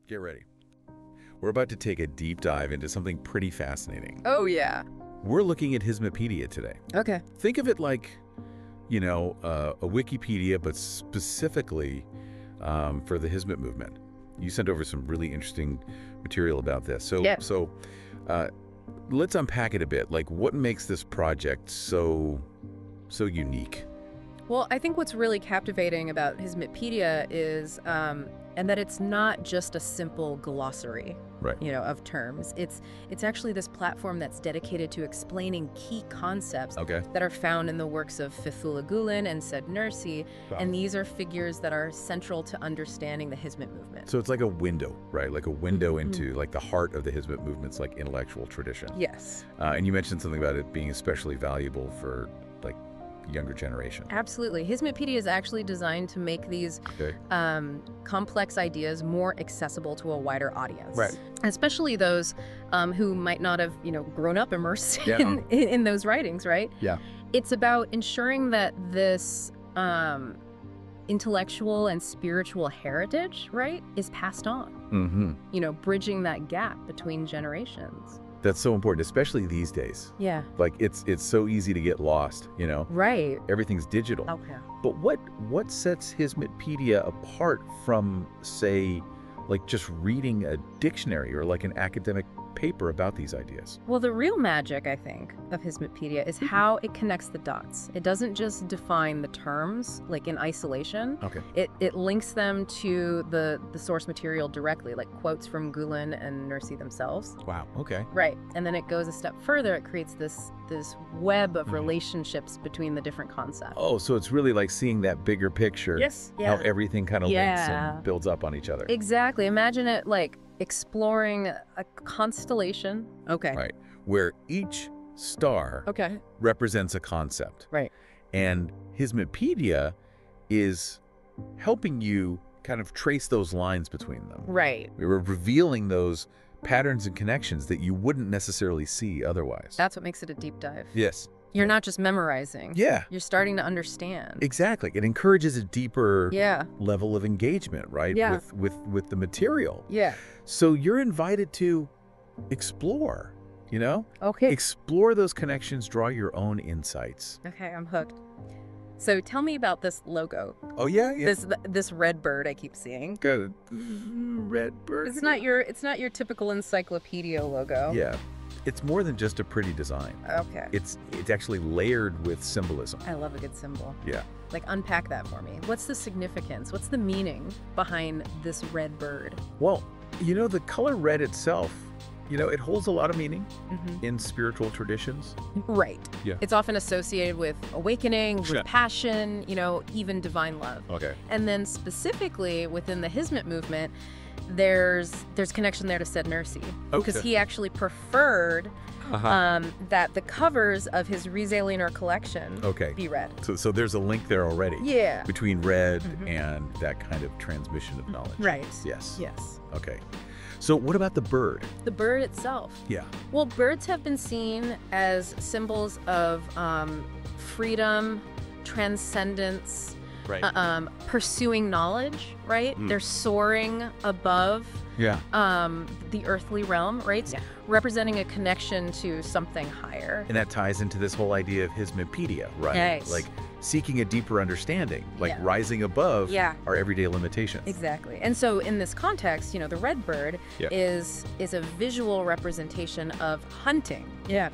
Get ready. We're about to take a deep dive into something pretty fascinating. Oh, yeah. We're looking at Hizmetpedia today. Okay. Think of it like, you know, a Wikipedia, but specifically for the Hizmet movement. You sent over some really interesting material about this. So, Yeah. Let's unpack it a bit. Like, what makes this project so unique? Well, I think what's really captivating about Hizmetpedia is, and that it's not just a simple glossary, Right. of terms. It's actually this platform that's dedicated to explaining key concepts Okay. that are found in the works of Fethullah Gülen and said Nursî, Wow. and these are figures that are central to understanding the Hizmet movement. So it's like a window, right? Like a window into like the heart of the Hizmet movement's like intellectual tradition. Yes. And you mentioned something about it being especially valuable for like younger generation. Absolutely. Hizmetpedia is actually designed to make these Okay. complex ideas more accessible to a wider audience. Right. Especially those who might not have, grown up immersed Yeah. in those writings, right? Yeah. It's about ensuring that this intellectual and spiritual heritage, right, is passed on. Mm-hmm. Bridging that gap between generations. That's so important, especially these days. Yeah. Like it's so easy to get lost, Right. Everything's digital. Okay. But what sets Hizmetpedia apart from, say, like just reading a dictionary or like an academic paper about these ideas? Well, the real magic, I think, of Hizmetpedia is how it connects the dots. It doesn't just define the terms, like in isolation. Okay. It links them to the source material directly, like quotes from Gülen and Nursî themselves. Wow. Okay. Right. And then it goes a step further. It creates this web of relationships between the different concepts. Oh, so it's really like seeing that bigger picture. Yes. How everything kind of links Yeah. and builds up on each other. Exactly. Imagine it like exploring a constellation. Okay. Right. Where each star Okay. represents a concept. Right. And Hizmetpedia is helping you kind of trace those lines between them. Right. We were revealing those patterns and connections that you wouldn't necessarily see otherwise. That's what makes it a deep dive. Yes. You're not just memorizing. Yeah. You're starting to understand. Exactly. It encourages a deeper Yeah. level of engagement, right? Yeah. With the material. Yeah. So you're invited to explore, Okay. Explore those connections, draw your own insights. Okay, I'm hooked. So tell me about this logo. Oh, yeah? This red bird I keep seeing. Good. Red bird. It's not your typical encyclopedia logo. Yeah. It's more than just a pretty design. Okay. It's actually layered with symbolism. I love a good symbol. Yeah. Like, unpack that for me. What's the significance? What's the meaning behind this red bird? Well, the color red itself, it holds a lot of meaning in spiritual traditions. Right. Yeah. It's often associated with awakening, with Sure. passion, even divine love. Okay. And then specifically within the Hizmet movement, there's connection there to said Nursî. Because Okay. he actually preferred that the covers of his Risale-i Nur collection Okay. be red. So there's a link there already. Yeah. Between red and that kind of transmission of knowledge. Right. Yes. Yes. Okay. So what about the bird? The bird itself. Yeah. Well, birds have been seen as symbols of freedom, transcendence, Right. pursuing knowledge, right? Mm. They're soaring above Yeah. the earthly realm, right? Yeah. Representing a connection to something higher. And that ties into this whole idea of Hizmetpedia, right? Right. Like seeking a deeper understanding, like Yeah. rising above Yeah. our everyday limitations. Exactly. And so in this context, the red bird Yeah. is a visual representation of hunting. Yeah.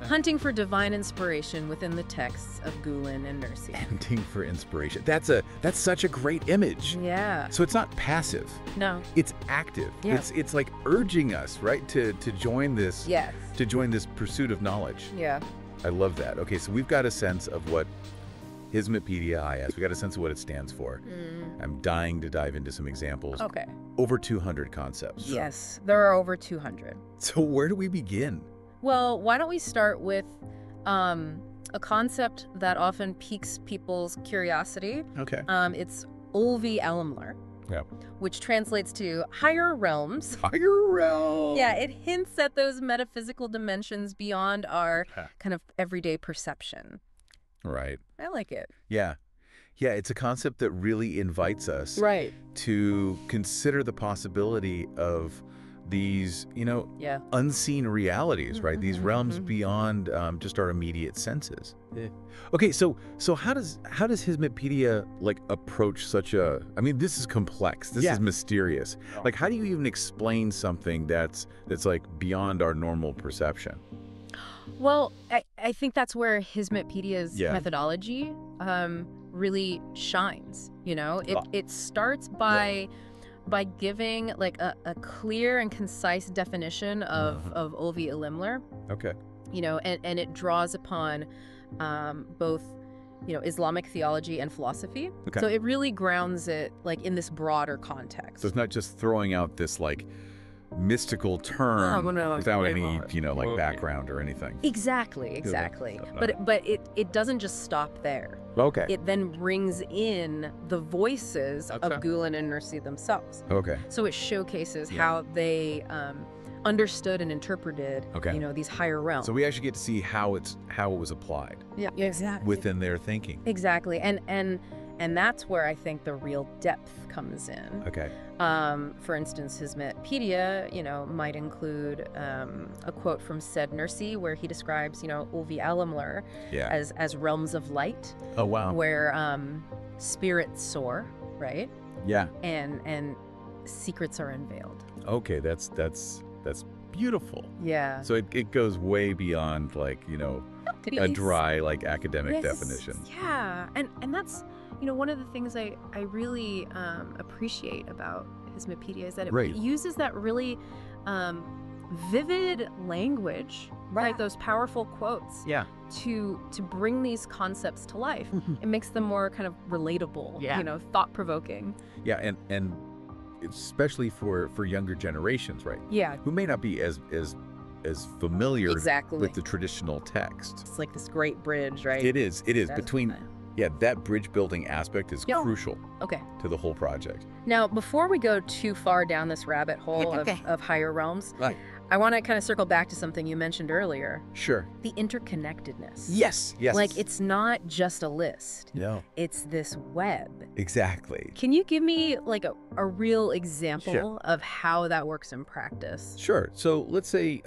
Hunting for divine inspiration within the texts of Gülen and Nursî. Hunting for inspiration. That's such a great image. Yeah. So it's not passive. No. It's active. Yeah. It's like urging us, right, to join this Yes. to join this pursuit of knowledge. Yeah. I love that. Okay, so we've got a sense of what Hizmetpedia is. We got a sense of what it stands for. I'm dying to dive into some examples. Okay. Over 200 concepts. Yes. There are over 200. So where do we begin? Well, why don't we start with a concept that often piques people's curiosity. Okay. It's Ulvi Alamlar, Yeah. which translates to higher realms. Higher realm. Yeah, it hints at those metaphysical dimensions beyond our Yeah. kind of everyday perception. Right. I like it. Yeah. Yeah, it's a concept that really invites us Right. to consider the possibility of these, unseen realities, right? These realms beyond just our immediate senses. Okay, so how does Hizmetpedia approach such a? I mean, this is complex. This is mysterious. Like, how do you even explain something that's like beyond our normal perception? Well, I think that's where Hizmetpedia's methodology really shines. It starts by giving a clear and concise definition of Ulvi Ilimler. Okay. And it draws upon both Islamic theology and philosophy. Okay. So it really grounds it in this broader context. So it's not just throwing out this mystical term without any background or anything. Exactly. But it doesn't just stop there. Okay. It then brings in the voices of Gülen and Nursî themselves. Okay. So it showcases how they understood and interpreted these higher realms. So we actually get to see how it was applied. Yeah, exactly. Within their thinking. Exactly. And that's where I think the real depth comes in. Okay. For instance, Hizmetpedia, might include a quote from said Nursî where he describes, Ulvi Alemler as realms of light. Oh, wow. Where spirits soar, right? Yeah. And secrets are unveiled. Okay, that's beautiful. Yeah. So it goes way beyond a dry academic definition. Yeah. And that's one of the things I really appreciate about Hizmetpedia is that it uses that really vivid language, right? Those powerful quotes. Yeah. To bring these concepts to life. It makes them more kind of relatable, thought-provoking. Yeah, and especially for younger generations, right? Yeah. Who may not be as familiar with the traditional text. It's like this great bridge, right? It is between. Yeah, that bridge building aspect is crucial to the whole project. Now, before we go too far down this rabbit hole of higher realms, I want to kind of circle back to something you mentioned earlier. Sure. The interconnectedness. Yes. It's not just a list. No. It's this web. Exactly. Can you give me a real example of how that works in practice? Sure. So let's say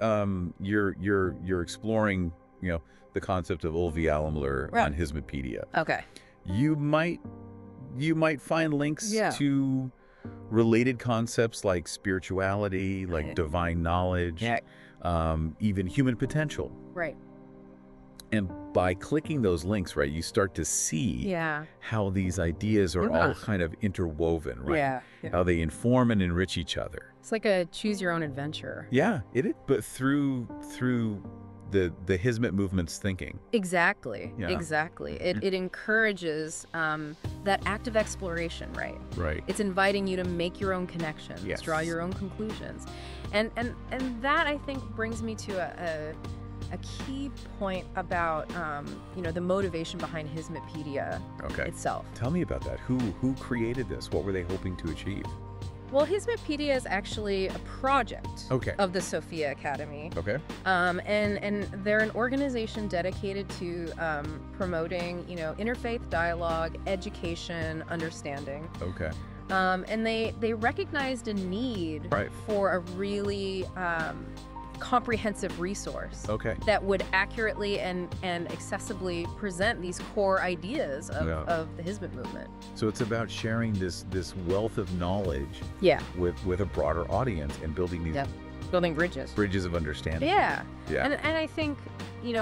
you're exploring, the concept of Ulvi Alemler on Hizmetpedia. Okay. You might find links to related concepts like spirituality, like divine knowledge, even human potential. Right. And by clicking those links, you start to see how these ideas are all kind of interwoven, right? Yeah. How they inform and enrich each other. It's like a choose your own adventure. Yeah, it is. But through the Hizmet movement's thinking. Exactly. It encourages that active exploration, right? Right. It's inviting you to make your own connections, draw your own conclusions. And that, I think, brings me to a key point about the motivation behind Hizmetpedia itself. Tell me about that. Who created this? What were they hoping to achieve? Well, Hizmetpedia is actually a project of the Sophia Academy. Okay. And they're an organization dedicated to promoting, interfaith dialogue, education, understanding. Okay. And they recognized a need for a really comprehensive resource that would accurately and accessibly present these core ideas of the Hizmet movement. So it's about sharing this wealth of knowledge with a broader audience and building these building bridges of understanding. Yeah. And I think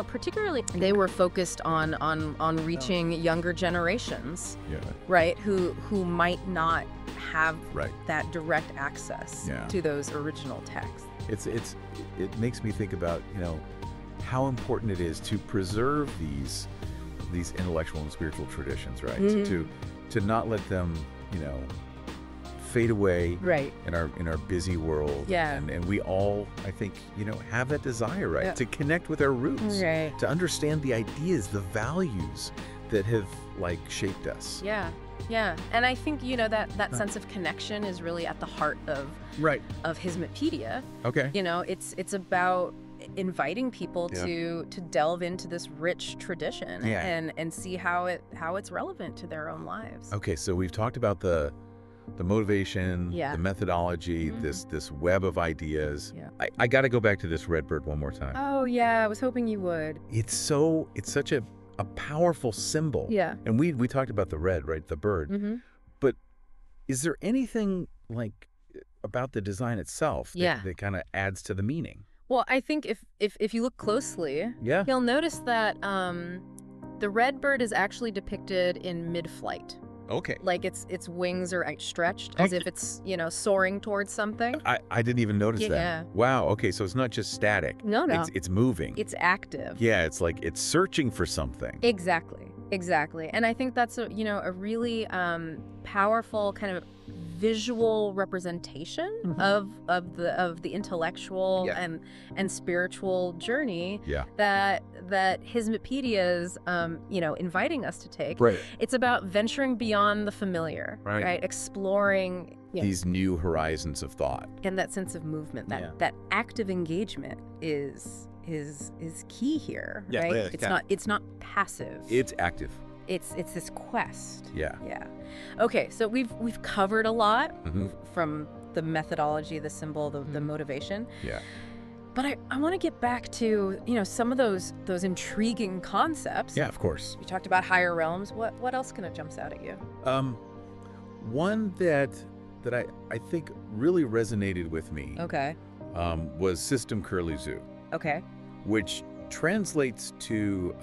particularly they were focused on reaching younger generations, right, who might not have that direct access to those original texts. It makes me think about how important it is to preserve these intellectual and spiritual traditions, right? To not let them fade away in our busy world. And we all, I think, have that desire, to connect with our roots, to understand the ideas, the values that have shaped us. Yeah, and I think that sense of connection is really at the heart of Hizmetpedia. Okay. It's about inviting people to delve into this rich tradition and see how it's relevant to their own lives. Okay, so we've talked about the motivation, the methodology, this web of ideas. I got to go back to this red bird one more time. Oh yeah, I was hoping you would. It's such a powerful symbol. Yeah. And we talked about the red, right? The bird. But is there anything like about the design itself that kind of adds to the meaning? Well, I think if you look closely, you'll notice that the red bird is actually depicted in mid-flight. Okay. Like its wings are outstretched as if it's, soaring towards something. I didn't even notice that. Yeah. Wow. Okay, so it's not just static. No. It's moving. It's active. Yeah, it's like it's searching for something. Exactly. And I think that's a really powerful kind of visual representation of the intellectual and spiritual journey that Hizmetpedia is inviting us to take. Right. It's about venturing beyond the familiar, right? Exploring these new horizons of thought. And that sense of movement, that active engagement is key here, right? It's not passive. It's active. It's this quest. Yeah. Okay, so we've covered a lot from the methodology, the symbol, the motivation. Yeah. But I want to get back to some of those intriguing concepts. Yeah, of course. We talked about higher realms. What else kind of jumps out at you? One that I think really resonated with me. Okay. Was system curlicue. Okay. Which translates to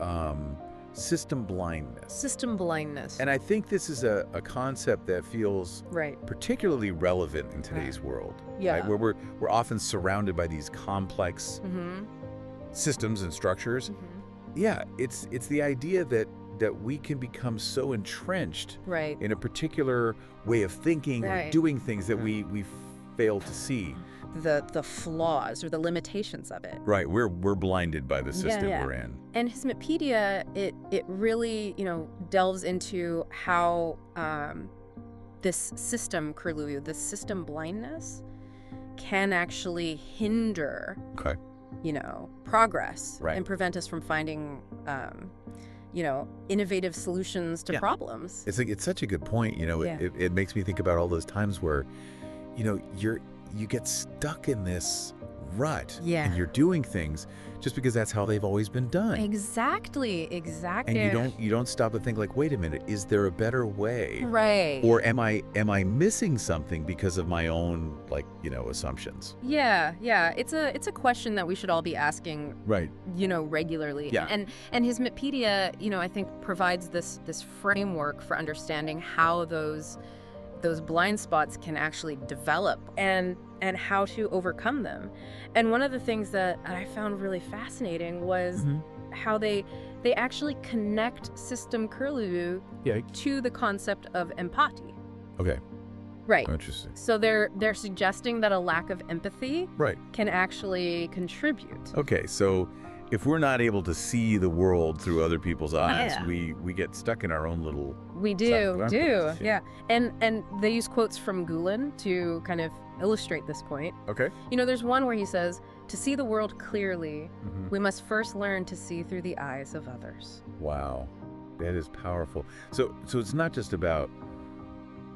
system blindness. System blindness. And I think this is a concept that feels particularly relevant in today's world. Yeah. Right? Where we're often surrounded by these complex systems and structures. Yeah, it's the idea that we can become so entrenched in a particular way of thinking or doing things that we fail to see. The flaws or the limitations of it. Right, we're blinded by the system we're in. And Hizmetpedia, it really delves into how this system curlicue, this system blindness, can actually hinder progress and prevent us from finding innovative solutions to problems. It's such a good point. It makes me think about all those times where you get stuck in this rut and you're doing things just because that's how they've always been done. Exactly. And you don't stop to think like, wait a minute, is there a better way? Right. Or am I missing something because of my own assumptions? Yeah. It's a question that we should all be asking regularly. Yeah. And Hizmetpedia, I think provides this framework for understanding how those blind spots can actually develop and how to overcome them. And one of the things that I found really fascinating was how they actually connect system curlicue to the concept of empathy. Okay. Right. Interesting. So they're suggesting that a lack of empathy can actually contribute. Okay, so if we're not able to see the world through other people's eyes, we get stuck in our own little... We do. And they use quotes from Gülen to kind of illustrate this point. Okay. There's one where he says, to see the world clearly, we must first learn to see through the eyes of others. Wow. That is powerful. So it's not just about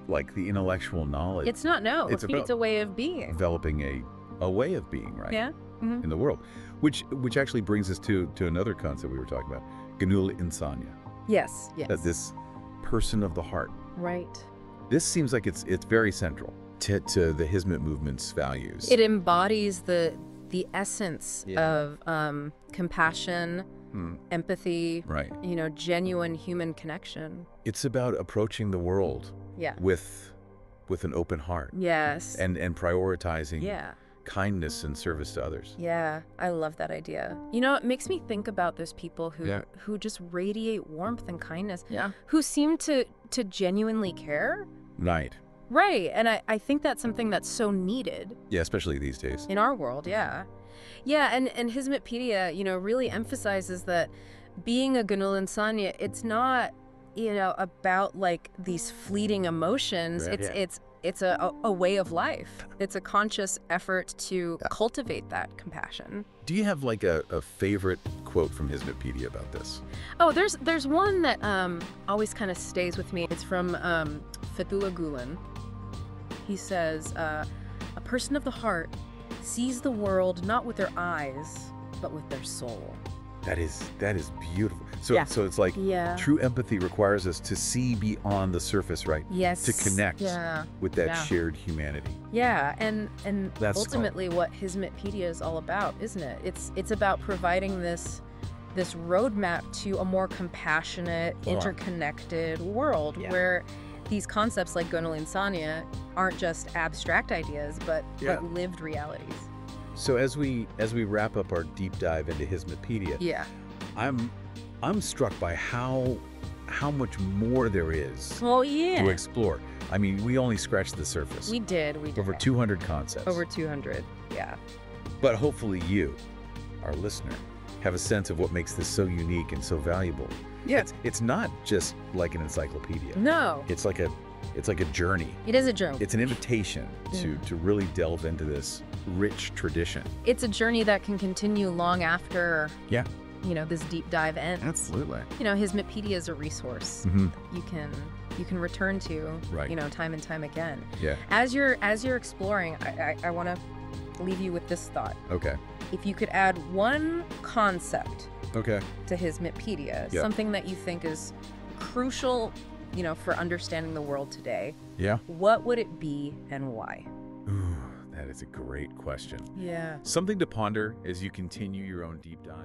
like the intellectual knowledge. It's not, no. It's a way of being. Developing a way of being, right? Yeah. In the world. Which actually brings us to another concept we were talking about, Gönül insaniye. Yes. That this person of the heart. Right. This seems like it's very central to the Hizmet movement's values. It embodies the essence of compassion, empathy, genuine human connection. It's about approaching the world with an open heart. Yes. And prioritizing kindness and service to others. Yeah, I love that idea. It makes me think about those people who just radiate warmth and kindness, who seem to genuinely care. Right. Right, and I think that's something that's so needed. Yeah, especially these days. In our world, yeah. Yeah, and Hizmetpedia, really emphasizes that being a Gönül insaniye, it's not, about like these fleeting emotions. Right. It's it's a way of life. It's a conscious effort to cultivate that compassion. Do you have like a favorite quote from Hizmetpedia about this? Oh, there's one that always kind of stays with me. It's from Fethullah Gülen. He says, a person of the heart sees the world not with their eyes, but with their soul. That is beautiful. So it's like true empathy requires us to see beyond the surface, right? Yes. To connect with that shared humanity. Yeah, and that's ultimately what Hizmetpedia is all about, isn't it? It's about providing this roadmap to a more compassionate, interconnected world where these concepts like Gönül İnsaniye aren't just abstract ideas, but lived realities. So as we wrap up our deep dive into Hizmetpedia, I'm struck by how much more there is to explore. I mean, we only scratched the surface. We did. Over 200 concepts. Over 200, yeah. But hopefully you, our listener, have a sense of what makes this so unique and so valuable. Yeah. It's not just like an encyclopedia. No. It's like a journey. It is a journey. It's an invitation to really delve into this rich tradition. It's a journey that can continue long after this deep dive ends. Absolutely. Hizmetpedia is a resource you can return to time and time again. Yeah. As you're exploring, I want to leave you with this thought. Okay. If you could add one concept to Hizmetpedia, something that you think is crucial for understanding the world today, what would it be and why? Ooh, that is a great question. Yeah. Something to ponder as you continue your own deep dive.